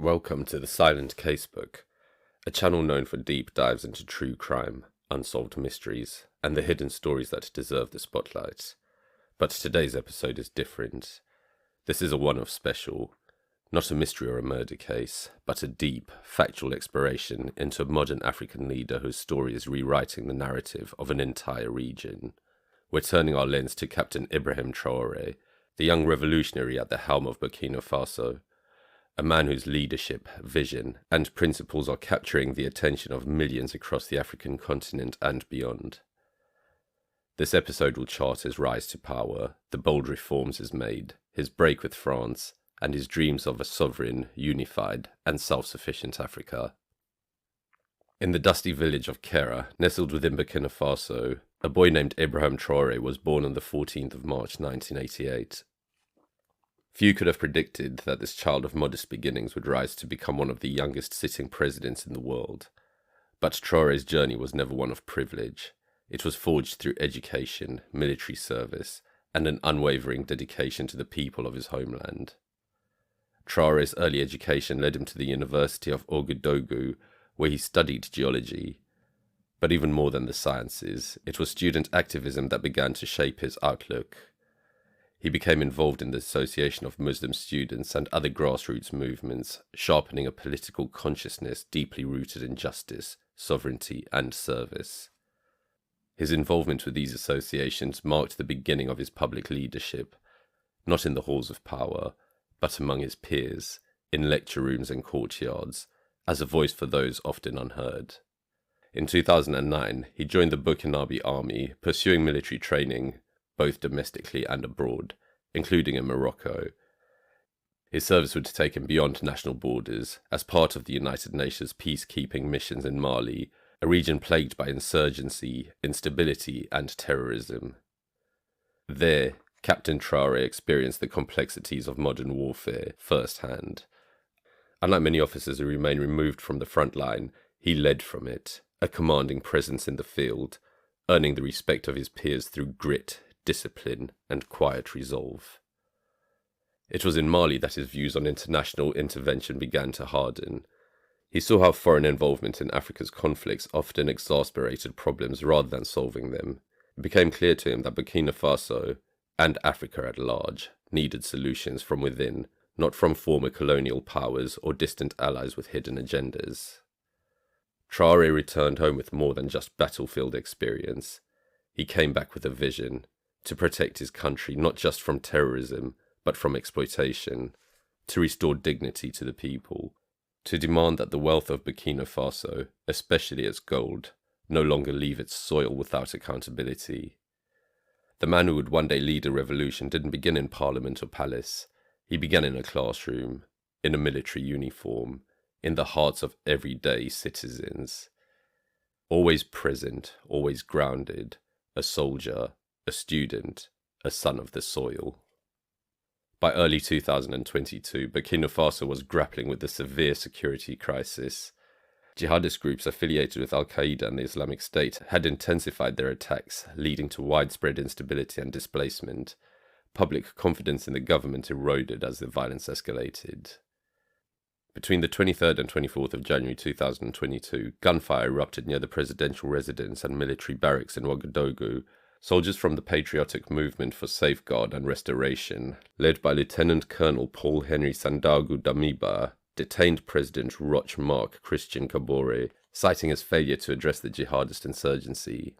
Welcome to the Silent Casebook, a channel known for deep dives into true crime, unsolved mysteries, and the hidden stories that deserve the spotlight. But today's episode is different. This is a one-off special, not a mystery or a murder case, but a deep, factual exploration into a modern African leader whose story is rewriting the narrative of an entire region. We're turning our lens to Captain Ibrahim Traoré, the young revolutionary at the helm of Burkina Faso, a man whose leadership, vision, and principles are capturing the attention of millions across the African continent and beyond. This episode will chart his rise to power, the bold reforms he's made, his break with France, and his dreams of a sovereign, unified, and self-sufficient Africa. In the dusty village of Kera, nestled within Burkina Faso, a boy named Ibrahim Traoré was born on the 14th of March 1988. Few could have predicted that this child of modest beginnings would rise to become one of the youngest sitting presidents in the world. But Traoré's journey was never one of privilege. It was forged through education, military service, and an unwavering dedication to the people of his homeland. Traoré's early education led him to the University of Ouagadougou, where he studied geology. But even more than the sciences, it was student activism that began to shape his outlook. He became involved in the Association of Muslim Students and other grassroots movements, sharpening a political consciousness deeply rooted in justice, sovereignty, and service. His involvement with these associations marked the beginning of his public leadership, not in the halls of power, but among his peers, in lecture rooms and courtyards, as a voice for those often unheard. In 2009, he joined the Burkinabe army, pursuing military training, both domestically and abroad, including in Morocco. His service would take him beyond national borders, as part of the United Nations peacekeeping missions in Mali, a region plagued by insurgency, instability, and terrorism. There, Captain Traoré experienced the complexities of modern warfare firsthand. Unlike many officers who remain removed from the front line, he led from it, a commanding presence in the field, earning the respect of his peers through grit, discipline, and quiet resolve. It was in Mali that his views on international intervention began to harden. He saw how foreign involvement in Africa's conflicts often exasperated problems rather than solving them. It became clear to him that Burkina Faso, and Africa at large, needed solutions from within, not from former colonial powers or distant allies with hidden agendas. Traoré returned home with more than just battlefield experience. He came back with a vision, to protect his country not just from terrorism, but from exploitation, to restore dignity to the people, to demand that the wealth of Burkina Faso, especially its gold, no longer leave its soil without accountability. The man who would one day lead a revolution didn't begin in parliament or palace. He began in a classroom, in a military uniform, in the hearts of everyday citizens. Always present, always grounded, a soldier, a student, a son of the soil. By early 2022, Burkina Faso was grappling with a severe security crisis. Jihadist groups affiliated with Al-Qaeda and the Islamic State had intensified their attacks, leading to widespread instability and displacement. Public confidence in the government eroded as the violence escalated. Between the 23rd and 24th of January 2022, gunfire erupted near the presidential residence and military barracks in Ouagadougou. Soldiers from the Patriotic Movement for Safeguard and Restoration, led by Lieutenant Colonel Paul Henry Sandaogo Damiba, detained President Roch Marc Christian Kabore, citing his failure to address the jihadist insurgency.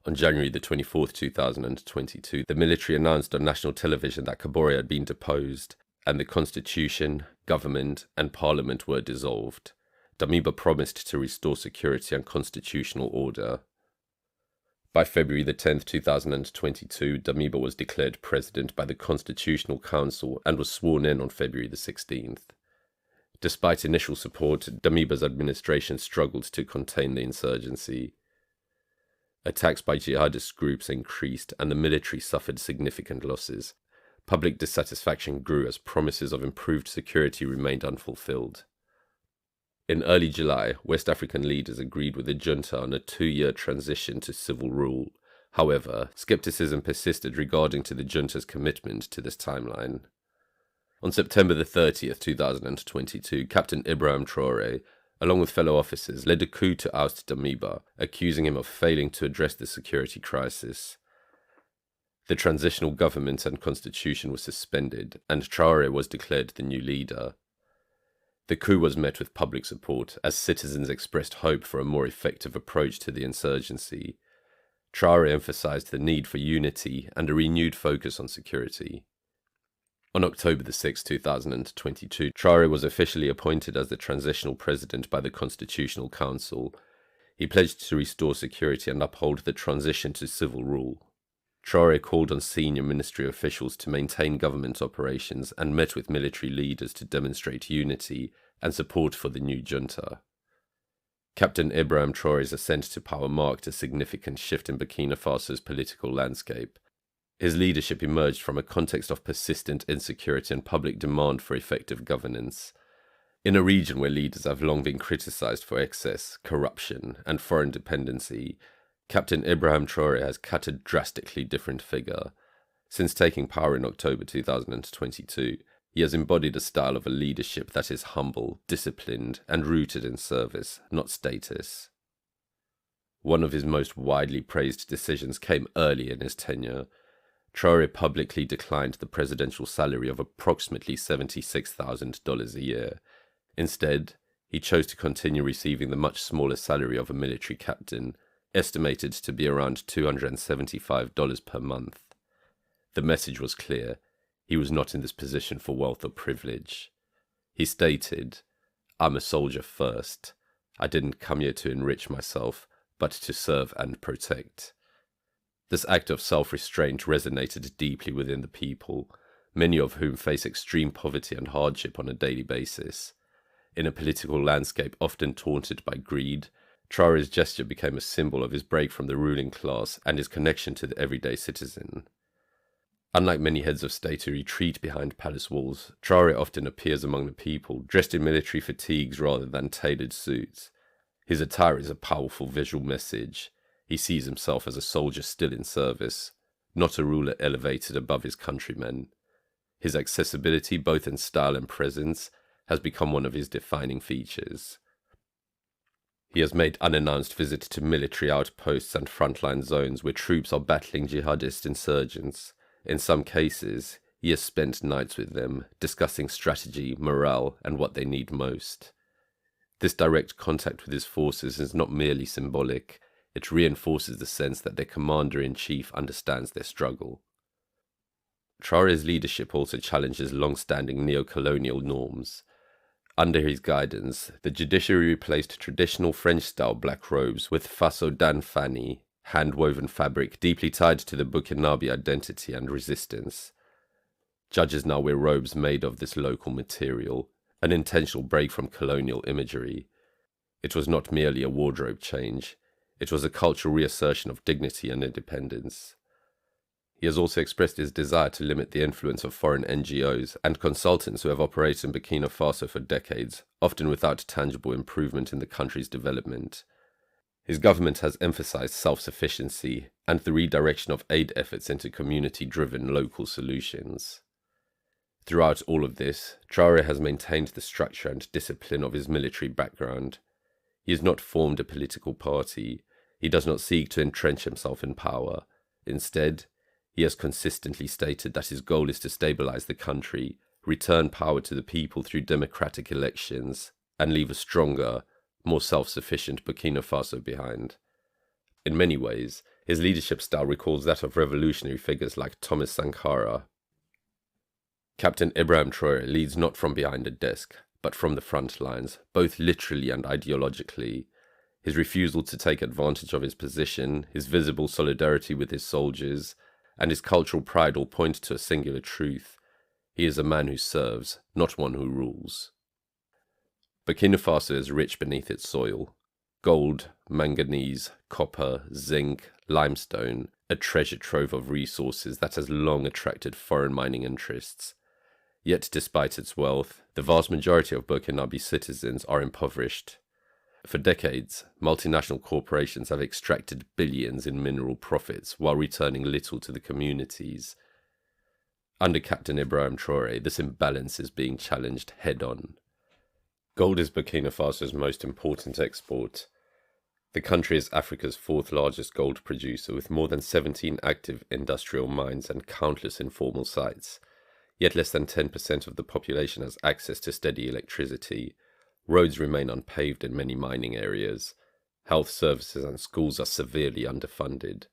On January the 24th, 2022, the military announced on national television that Kabore had been deposed, and the constitution, government, and parliament were dissolved. Damiba promised to restore security and constitutional order. By February the 10th, 2022, Damiba was declared president by the Constitutional Council and was sworn in on February the 16th. Despite initial support, Damiba's administration struggled to contain the insurgency. Attacks by jihadist groups increased and the military suffered significant losses. Public dissatisfaction grew as promises of improved security remained unfulfilled. In early July, West African leaders agreed with the junta on a 2-year transition to civil rule. However, skepticism persisted regarding to the junta's commitment to this timeline. On September the 30th, 2022, Captain Ibrahim Traoré, along with fellow officers, led a coup to oust Damiba, accusing him of failing to address the security crisis. The transitional government and constitution were suspended, and Traoré was declared the new leader. The coup was met with public support, as citizens expressed hope for a more effective approach to the insurgency. Traoré emphasized the need for unity and a renewed focus on security. On October 6, 2022, Traoré was officially appointed as the transitional president by the Constitutional Council. He pledged to restore security and uphold the transition to civil rule. Traoré called on senior ministry officials to maintain government operations and met with military leaders to demonstrate unity and support for the new junta. Captain Ibrahim Traoré's ascent to power marked a significant shift in Burkina Faso's political landscape. His leadership emerged from a context of persistent insecurity and public demand for effective governance. In a region where leaders have long been criticized for excess, corruption, and foreign dependency, Captain Ibrahim Traoré has cut a drastically different figure. Since taking power in October 2022, he has embodied a style of a leadership that is humble, disciplined, and rooted in service, not status. One of his most widely praised decisions came early in his tenure. Traoré publicly declined the presidential salary of approximately $76,000 a year. Instead, he chose to continue receiving the much smaller salary of a military captain, estimated to be around $275 per month. The message was clear. He was not in this position for wealth or privilege. He stated, "I'm a soldier first. I didn't come here to enrich myself, but to serve and protect." This act of self-restraint resonated deeply within the people, many of whom face extreme poverty and hardship on a daily basis. In a political landscape often taunted by greed, Traoré's gesture became a symbol of his break from the ruling class and his connection to the everyday citizen. Unlike many heads of state who retreat behind palace walls, Traoré often appears among the people, dressed in military fatigues rather than tailored suits. His attire is a powerful visual message. He sees himself as a soldier still in service, not a ruler elevated above his countrymen. His accessibility, both in style and presence, has become one of his defining features. He has made unannounced visits to military outposts and frontline zones where troops are battling jihadist insurgents. In some cases, he has spent nights with them, discussing strategy, morale, and what they need most. This direct contact with his forces is not merely symbolic, it reinforces the sense that their commander-in-chief understands their struggle. Traoré's leadership also challenges long-standing neo-colonial norms. Under his guidance, the judiciary replaced traditional French-style black robes with faso d'Anfani, hand-woven fabric deeply tied to the Burkinabe identity and resistance. Judges now wear robes made of this local material, an intentional break from colonial imagery. It was not merely a wardrobe change, it was a cultural reassertion of dignity and independence. He has also expressed his desire to limit the influence of foreign NGOs and consultants who have operated in Burkina Faso for decades, often without tangible improvement in the country's development. His government has emphasized self-sufficiency and the redirection of aid efforts into community-driven local solutions. Throughout all of this, Traoré has maintained the structure and discipline of his military background. He has not formed a political party. He does not seek to entrench himself in power. Instead, he has consistently stated that his goal is to stabilize the country, return power to the people through democratic elections, and leave a stronger, more self-sufficient Burkina Faso behind. In many ways, his leadership style recalls that of revolutionary figures like Thomas Sankara. Captain Ibrahim Traoré leads not from behind a desk, but from the front lines, both literally and ideologically. His refusal to take advantage of his position, his visible solidarity with his soldiers, and his cultural pride all point to a singular truth. He is a man who serves, not one who rules. Burkina Faso is rich beneath its soil. Gold, manganese, copper, zinc, limestone, a treasure trove of resources that has long attracted foreign mining interests. Yet despite its wealth, the vast majority of Burkinabe citizens are impoverished. For decades, multinational corporations have extracted billions in mineral profits while returning little to the communities. Under Captain Ibrahim Traoré, this imbalance is being challenged head-on. Gold is Burkina Faso's most important export. The country is Africa's fourth largest gold producer, with more than 17 active industrial mines and countless informal sites. Yet less than 10% of the population has access to steady electricity. Roads remain unpaved in many mining areas. Health services and schools are severely underfunded.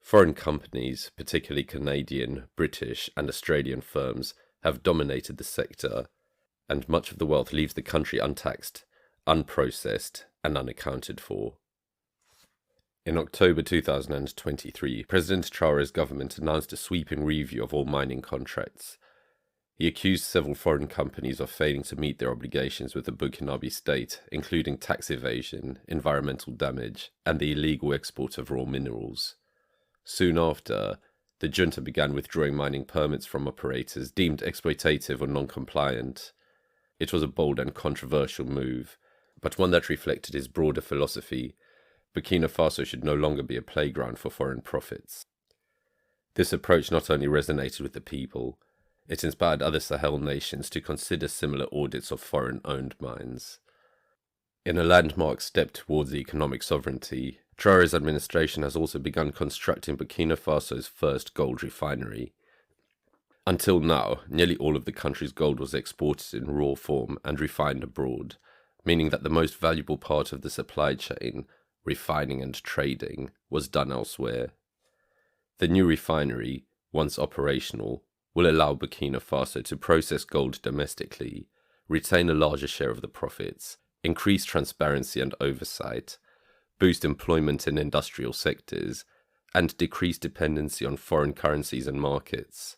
Foreign companies, particularly Canadian, British, and Australian firms, have dominated the sector, and much of the wealth leaves the country untaxed, unprocessed, and unaccounted for. In October 2023, President Traoré's government announced a sweeping review of all mining contracts. He accused several foreign companies of failing to meet their obligations with the Burkinabe state, including tax evasion, environmental damage, and the illegal export of raw minerals. Soon after, the junta began withdrawing mining permits from operators deemed exploitative or non-compliant. It was a bold and controversial move, but one that reflected his broader philosophy. Burkina Faso should no longer be a playground for foreign profits. This approach not only resonated with the people, it inspired other Sahel nations to consider similar audits of foreign-owned mines. In a landmark step towards economic sovereignty, Traoré's administration has also begun constructing Burkina Faso's first gold refinery. Until now, nearly all of the country's gold was exported in raw form and refined abroad, meaning that the most valuable part of the supply chain, refining and trading, was done elsewhere. The new refinery, once operational, will allow Burkina Faso to process gold domestically, retain a larger share of the profits, increase transparency and oversight, boost employment in industrial sectors, and decrease dependency on foreign currencies and markets.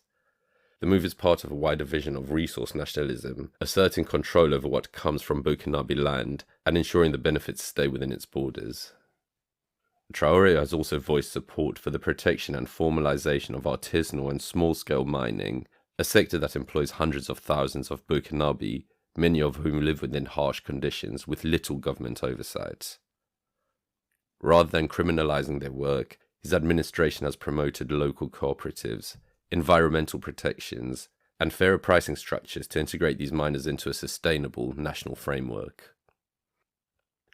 The move is part of a wider vision of resource nationalism, asserting control over what comes from Burkinabe land and ensuring the benefits stay within its borders. Traoré has also voiced support for the protection and formalization of artisanal and small-scale mining, a sector that employs hundreds of thousands of Burkinabe, many of whom live within harsh conditions with little government oversight. Rather than criminalizing their work, his administration has promoted local cooperatives, environmental protections, and fairer pricing structures to integrate these miners into a sustainable national framework.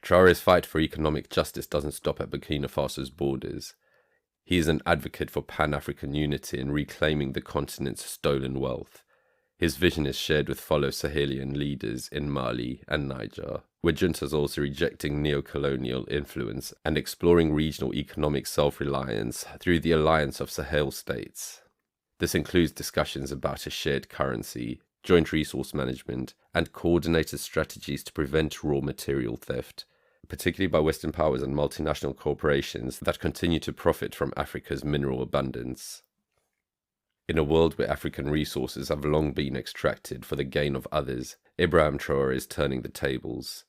Traoré's fight for economic justice doesn't stop at Burkina Faso's borders. He is an advocate for Pan-African unity and reclaiming the continent's stolen wealth. His vision is shared with fellow Sahelian leaders in Mali and Niger, where juntas are also rejecting neo-colonial influence and exploring regional economic self-reliance through the Alliance of Sahel States. This includes discussions about a shared currency, joint resource management, and coordinated strategies to prevent raw material theft, particularly by Western powers and multinational corporations that continue to profit from Africa's mineral abundance. In a world where African resources have long been extracted for the gain of others, Ibrahim Traoré is turning the tables.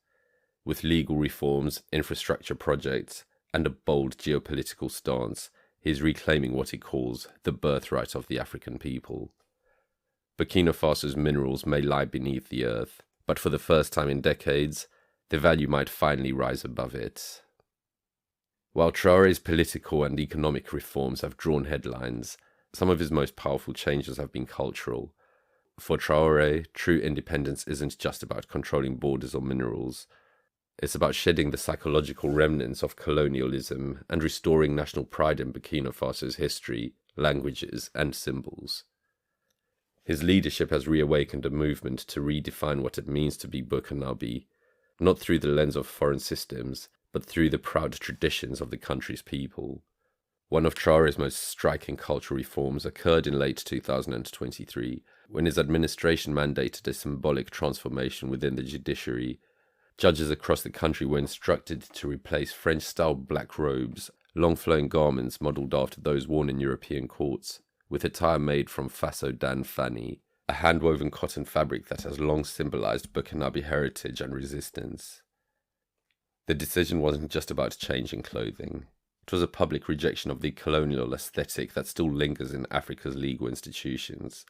With legal reforms, infrastructure projects, and a bold geopolitical stance, he is reclaiming what he calls the birthright of the African people. Burkina Faso's minerals may lie beneath the earth, but for the first time in decades, their value might finally rise above it. While Traoré's political and economic reforms have drawn headlines, some of his most powerful changes have been cultural. For Traoré, true independence isn't just about controlling borders or minerals. It's about shedding the psychological remnants of colonialism and restoring national pride in Burkina Faso's history, languages, and symbols. His leadership has reawakened a movement to redefine what it means to be Burkinabe, not through the lens of foreign systems, but through the proud traditions of the country's people. One of Traoré's most striking cultural reforms occurred in late 2023, when his administration mandated a symbolic transformation within the judiciary. Judges across the country were instructed to replace French-style black robes, long flowing garments modelled after those worn in European courts, with attire made from faso dan fani, a hand-woven cotton fabric that has long symbolized Burkinabe heritage and resistance. The decision wasn't just about changing clothing. It was a public rejection of the colonial aesthetic that still lingers in Africa's legal institutions.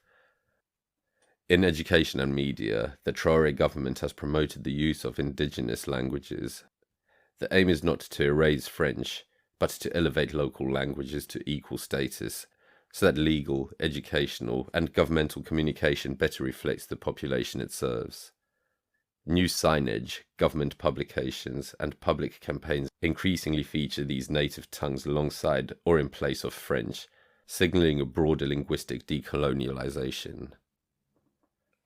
In education and media, the Traoré government has promoted the use of indigenous languages. The aim is not to erase French, but to elevate local languages to equal status, so that legal, educational, and governmental communication better reflects the population it serves. New signage, government publications, and public campaigns increasingly feature these native tongues alongside or in place of French, signalling a broader linguistic decolonialization.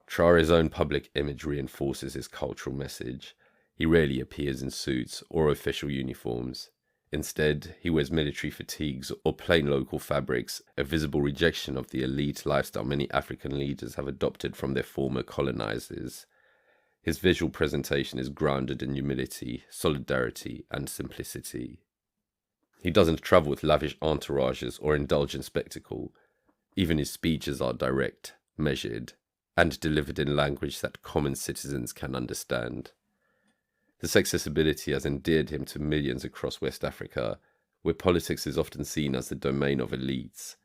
Traore's own public image reinforces his cultural message. He rarely appears in suits or official uniforms. Instead, he wears military fatigues or plain local fabrics, a visible rejection of the elite lifestyle many African leaders have adopted from their former colonizers. His visual presentation is grounded in humility, solidarity, and simplicity. He doesn't travel with lavish entourages or indulge in spectacle. Even his speeches are direct, measured, and delivered in language that common citizens can understand. This accessibility has endeared him to millions across West Africa, where politics is often seen as the domain of elites.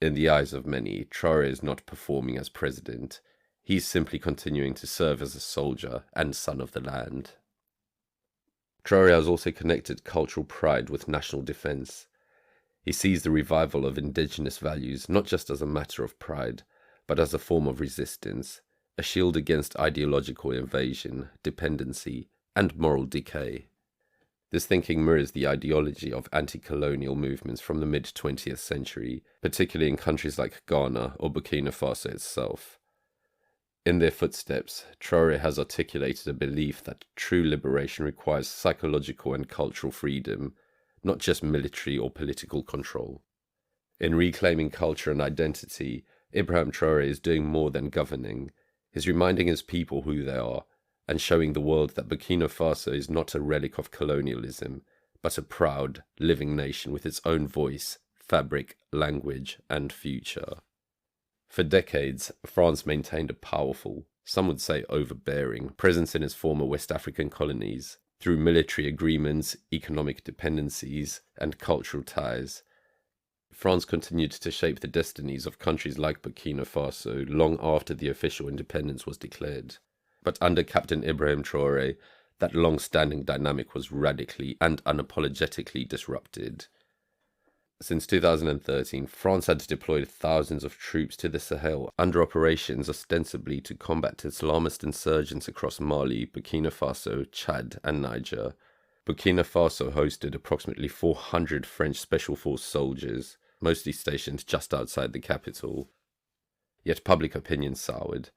In the eyes of many, Traore is not performing as president. He's simply continuing to serve as a soldier and son of the land. Traore has also connected cultural pride with national defense. He sees the revival of indigenous values not just as a matter of pride, but as a form of resistance, a shield against ideological invasion, dependency, and moral decay. This thinking mirrors the ideology of anti-colonial movements from the mid-20th century, particularly in countries like Ghana or Burkina Faso itself. In their footsteps, Traore has articulated a belief that true liberation requires psychological and cultural freedom, not just military or political control. In reclaiming culture and identity, Ibrahim Traoré is doing more than governing. He's reminding his people who they are, and showing the world that Burkina Faso is not a relic of colonialism, but a proud, living nation with its own voice, fabric, language, and future. For decades, France maintained a powerful, some would say overbearing, presence in its former West African colonies, through military agreements, economic dependencies, and cultural ties. France continued to shape the destinies of countries like Burkina Faso long after the official independence was declared. But under Captain Ibrahim Traoré, that long-standing dynamic was radically and unapologetically disrupted. Since 2013, France had deployed thousands of troops to the Sahel under operations ostensibly to combat Islamist insurgents across Mali, Burkina Faso, Chad, and Niger. Burkina Faso hosted approximately 400 French Special Force soldiers, mostly stationed just outside the capital. Yet public opinion soured.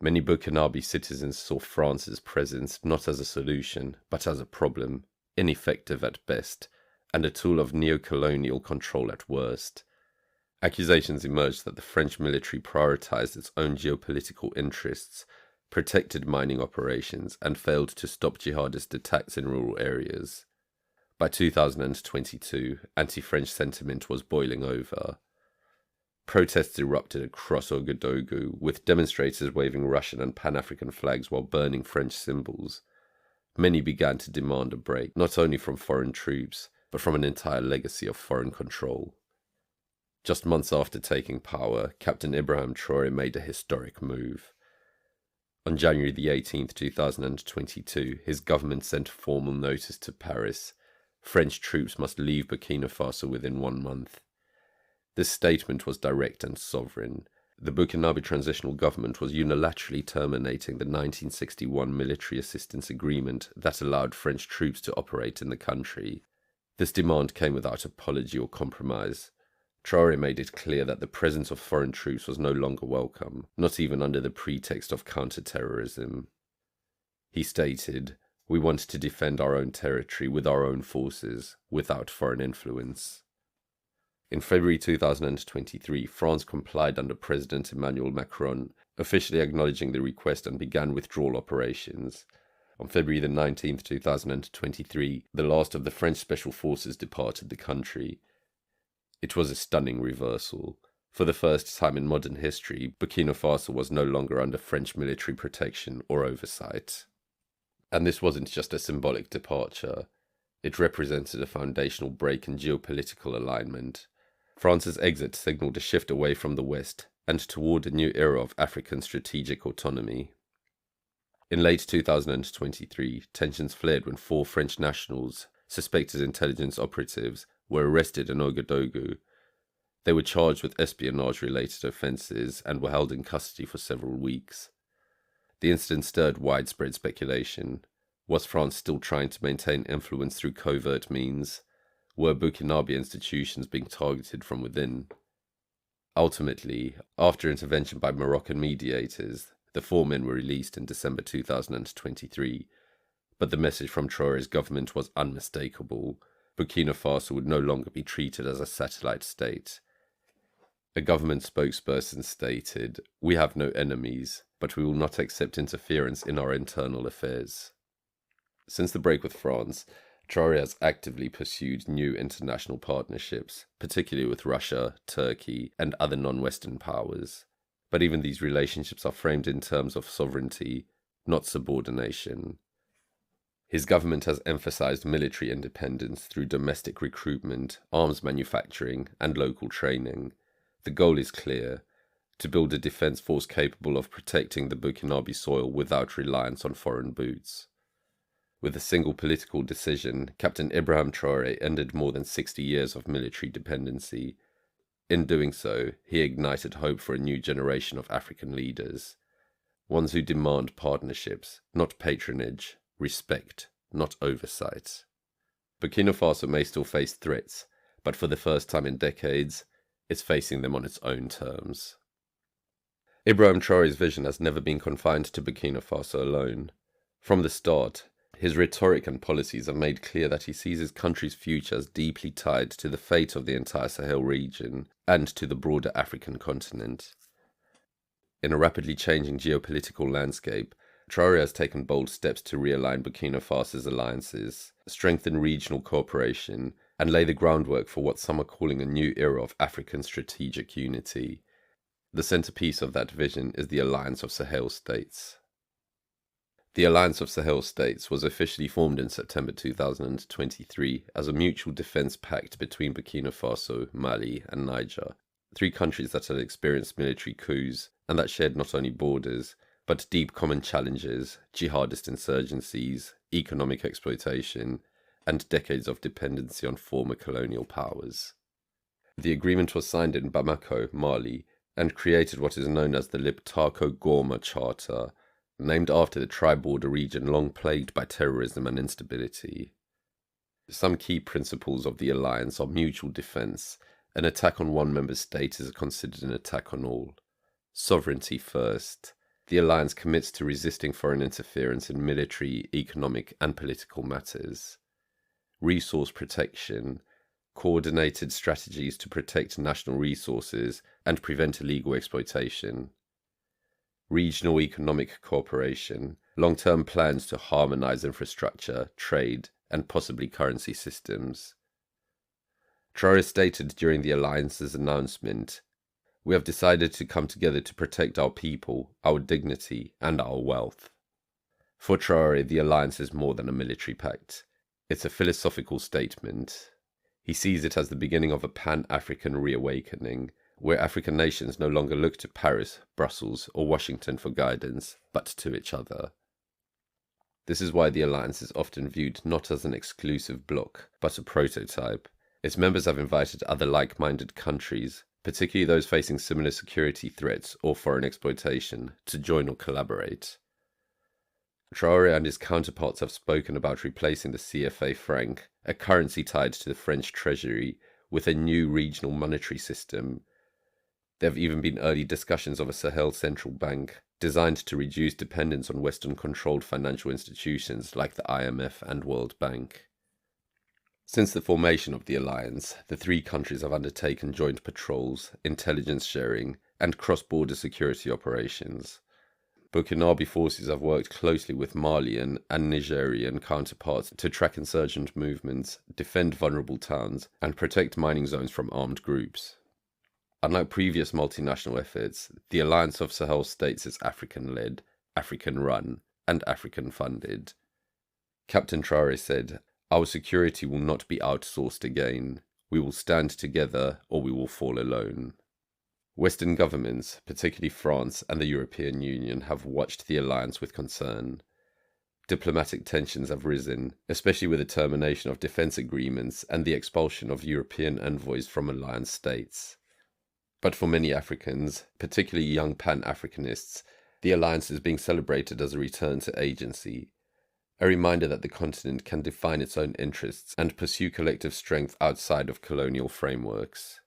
Many Burkinabe citizens saw France's presence not as a solution, but as a problem, ineffective at best, and a tool of neo-colonial control at worst. Accusations emerged that the French military prioritized its own geopolitical interests, protected mining operations, and failed to stop jihadist attacks in rural areas. By 2022, anti-French sentiment was boiling over. Protests erupted across Ouagadougou, with demonstrators waving Russian and Pan-African flags while burning French symbols. Many began to demand a break, not only from foreign troops, but from an entire legacy of foreign control. Just months after taking power, Captain Ibrahim Traoré made a historic move. On January the 18th, 2022, his government sent a formal notice to Paris. French troops must leave Burkina Faso within 1 month. This statement was direct and sovereign. The Burkinabe Transitional Government was unilaterally terminating the 1961 military assistance agreement that allowed French troops to operate in the country. This demand came without apology or compromise. Traoré made it clear that the presence of foreign troops was no longer welcome, not even under the pretext of counter-terrorism. He stated, "We want to defend our own territory with our own forces, without foreign influence." In February 2023, France complied under President Emmanuel Macron, officially acknowledging the request and began withdrawal operations. On February the 19th, 2023, the last of the French Special Forces departed the country. It was a stunning reversal. For the first time in modern history, Burkina Faso was no longer under French military protection or oversight. And this wasn't just a symbolic departure. It represented a foundational break in geopolitical alignment. France's exit signaled a shift away from the West and toward a new era of African strategic autonomy. In late 2023, tensions flared when 4 French nationals, suspected intelligence operatives, were arrested in Ouagadougou. They were charged with espionage-related offences and were held in custody for several weeks. The incident stirred widespread speculation. Was France still trying to maintain influence through covert means? Were Burkinabe institutions being targeted from within? Ultimately, after intervention by Moroccan mediators, the 4 men were released in December 2023, but the message from Traoré's government was unmistakable. Burkina Faso would no longer be treated as a satellite state. A government spokesperson stated, "We have no enemies, but we will not accept interference in our internal affairs." Since the break with France, Traoré has actively pursued new international partnerships, particularly with Russia, Turkey, and other non-Western powers. But even these relationships are framed in terms of sovereignty, not subordination. His government has emphasized military independence through domestic recruitment, arms manufacturing, and local training. The goal is clear: to build a defense force capable of protecting the Burkinabe soil without reliance on foreign boots. With a single political decision, Captain Ibrahim Traoré ended more than 60 years of military dependency. In doing so, he ignited hope for a new generation of African leaders, ones who demand partnerships, not patronage, respect, not oversight. Burkina Faso may still face threats, but for the first time in decades, it's facing them on its own terms. Ibrahim Traoré's vision has never been confined to Burkina Faso alone. From the start, his rhetoric and policies have made clear that he sees his country's future as deeply tied to the fate of the entire Sahel region and to the broader African continent. In a rapidly changing geopolitical landscape, Traoré has taken bold steps to realign Burkina Faso's alliances, strengthen regional cooperation, and lay the groundwork for what some are calling a new era of African strategic unity. The centerpiece of that vision is the Alliance of Sahel States. The Alliance of Sahel States was officially formed in September 2023 as a mutual defense pact between Burkina Faso, Mali, and Niger, 3 countries that had experienced military coups and that shared not only borders, but deep common challenges, jihadist insurgencies, economic exploitation, and decades of dependency on former colonial powers. The agreement was signed in Bamako, Mali, and created what is known as the Liptako-Goma Charter, named after the tri-border region long plagued by terrorism and instability. Some key principles of the alliance are mutual defense. An attack on one member state is considered an attack on all. Sovereignty first. The alliance commits to resisting foreign interference in military, economic, and political matters. Resource protection. Coordinated strategies to protect national resources and prevent illegal exploitation. Regional economic cooperation. Long-term plans to harmonize infrastructure, trade, and possibly currency systems. Traoré stated during the alliance's announcement, "We have decided to come together to protect our people, our dignity, and our wealth." For Traoré, the alliance is more than a military pact. It's a philosophical statement. He sees it as the beginning of a pan-African reawakening, where African nations no longer look to Paris, Brussels, or Washington for guidance, but to each other. This is why the alliance is often viewed not as an exclusive bloc, but a prototype. Its members have invited other like-minded countries, particularly those facing similar security threats or foreign exploitation, to join or collaborate. Traoré and his counterparts have spoken about replacing the CFA franc, a currency tied to the French treasury, with a new regional monetary system. There have even been early discussions of a Sahel central bank, designed to reduce dependence on Western-controlled financial institutions like the IMF and World Bank. Since the formation of the alliance, the 3 countries have undertaken joint patrols, intelligence sharing, and cross-border security operations. Burkinabe forces have worked closely with Malian and Nigerian counterparts to track insurgent movements, defend vulnerable towns, and protect mining zones from armed groups. Unlike previous multinational efforts, the Alliance of Sahel States is African-led, African-run, and African-funded. Captain Traoré said, "Our security will not be outsourced again. We will stand together or we will fall alone." Western governments, particularly France and the European Union, have watched the alliance with concern. Diplomatic tensions have risen, especially with the termination of defense agreements and the expulsion of European envoys from alliance states. But for many Africans, particularly young Pan-Africanists, the alliance is being celebrated as a return to agency, a reminder that the continent can define its own interests and pursue collective strength outside of colonial frameworks.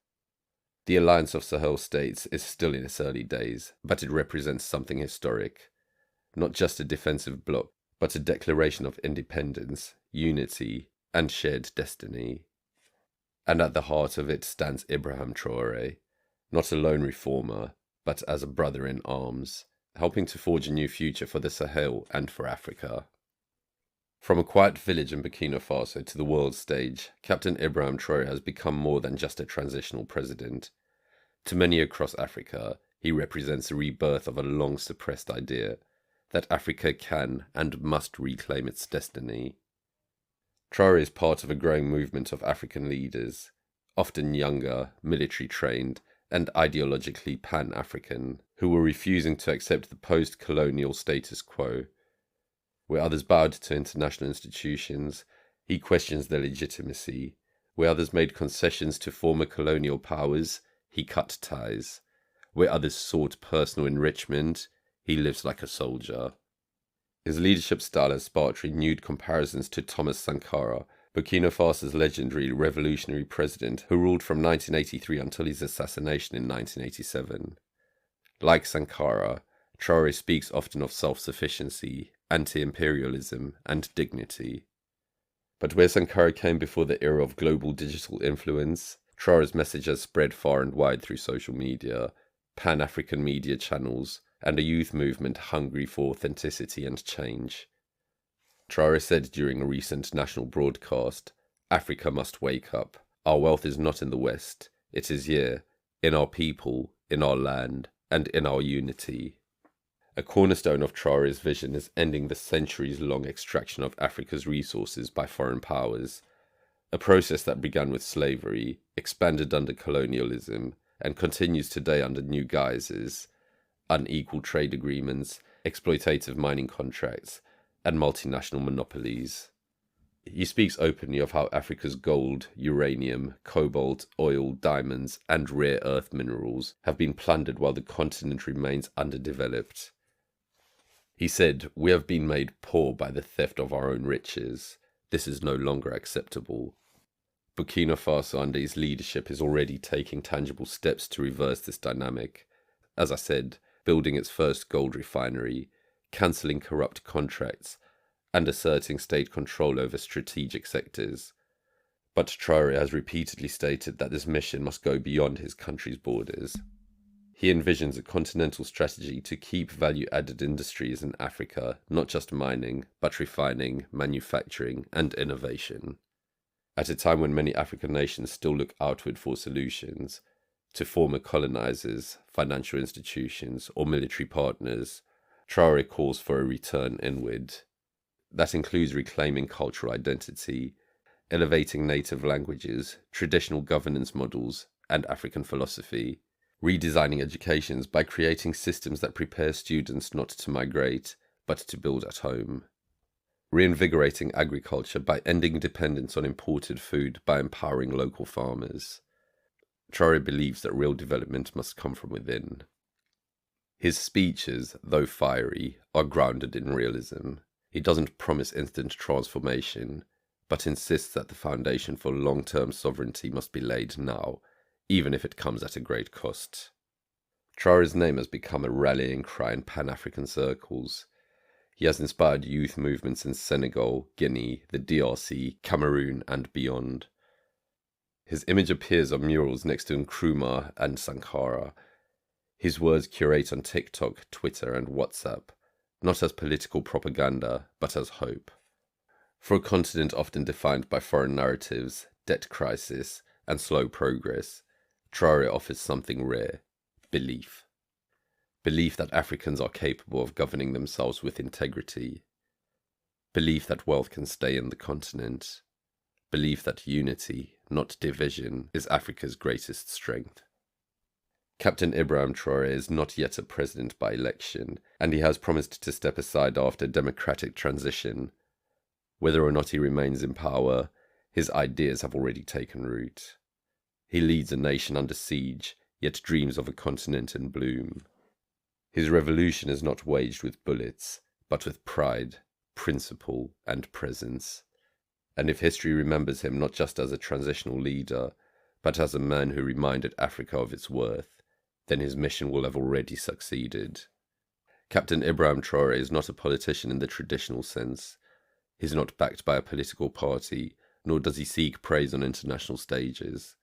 The alliance of Sahel states is still in its early days, but it represents something historic. Not just a defensive bloc, but a declaration of independence, unity, and shared destiny. And at the heart of it stands Ibrahim Traoré, not a lone reformer, but as a brother in arms, helping to forge a new future for the Sahel and for Africa. From a quiet village in Burkina Faso to the world stage, Captain Ibrahim Traoré has become more than just a transitional president. To many across Africa, he represents the rebirth of a long-suppressed idea that Africa can and must reclaim its destiny. Traoré is part of a growing movement of African leaders, often younger, military-trained, and ideologically pan-African, who were refusing to accept the post-colonial status quo. Where others bowed to international institutions, he questions their legitimacy. Where others made concessions to former colonial powers, he cut ties. Where others sought personal enrichment, he lives like a soldier. His leadership style has sparked renewed comparisons to Thomas Sankara, Burkina Faso's legendary revolutionary president who ruled from 1983 until his assassination in 1987. Like Sankara, Traoré speaks often of self-sufficiency, anti-imperialism, and dignity. But where Sankara came before the era of global digital influence, Traoré's message has spread far and wide through social media, Pan-African media channels, and a youth movement hungry for authenticity and change. Traoré said during a recent national broadcast, "Africa must wake up. Our wealth is not in the West. It is here, in our people, in our land, and in our unity." A cornerstone of Traoré's vision is ending the centuries-long extraction of Africa's resources by foreign powers, a process that began with slavery, expanded under colonialism, and continues today under new guises: unequal trade agreements, exploitative mining contracts, and multinational monopolies. He speaks openly of how Africa's gold, uranium, cobalt, oil, diamonds, and rare earth minerals have been plundered while the continent remains underdeveloped. He said, "We have been made poor by the theft of our own riches. This is no longer acceptable." Burkina Faso under his leadership is already taking tangible steps to reverse this dynamic. As I said, building its first gold refinery, cancelling corrupt contracts, and asserting state control over strategic sectors. But Traoré has repeatedly stated that this mission must go beyond his country's borders. He envisions a continental strategy to keep value-added industries in Africa, not just mining, but refining, manufacturing, and innovation. At a time when many African nations still look outward for solutions, to former colonizers, financial institutions, or military partners, Traoré calls for a return inward. That includes reclaiming cultural identity, elevating native languages, traditional governance models, and African philosophy, redesigning educations by creating systems that prepare students not to migrate, but to build at home, reinvigorating agriculture by ending dependence on imported food by empowering local farmers. Traoré believes that real development must come from within. His speeches, though fiery, are grounded in realism. He doesn't promise instant transformation, but insists that the foundation for long-term sovereignty must be laid now, even if it comes at a great cost. Traoré's name has become a rallying cry in Pan-African circles. He has inspired youth movements in Senegal, Guinea, the DRC, Cameroon, and beyond. His image appears on murals next to Nkrumah and Sankara. His words curate on TikTok, Twitter, and WhatsApp, not as political propaganda, but as hope. For a continent often defined by foreign narratives, debt crisis, and slow progress, Traoré offers something rare: belief. Belief that Africans are capable of governing themselves with integrity. Belief that wealth can stay in the continent. Belief that unity, not division, is Africa's greatest strength. Captain Ibrahim Traoré is not yet a president by election, and he has promised to step aside after democratic transition. Whether or not he remains in power, his ideas have already taken root. He leads a nation under siege, yet dreams of a continent in bloom. His revolution is not waged with bullets, but with pride, principle, and presence. And if history remembers him not just as a transitional leader, but as a man who reminded Africa of its worth, then his mission will have already succeeded. Captain Ibrahim Traoré is not a politician in the traditional sense. He's not backed by a political party, nor does he seek praise on international stages.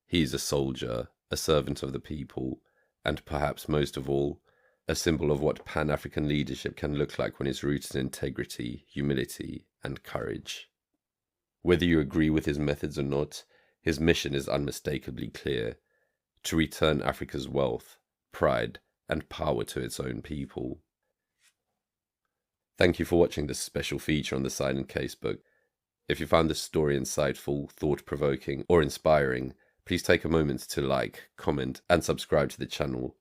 He is a soldier, a servant of the people, and perhaps most of all, a symbol of what Pan-African leadership can look like when it's rooted in integrity, humility, and courage. Whether you agree with his methods or not, his mission is unmistakably clear: to return Africa's wealth, pride, and power to its own people. Thank you for watching this special feature on the Silent Casebook. If you found this story insightful, thought-provoking, or inspiring, please take a moment to like, comment, and subscribe to the channel.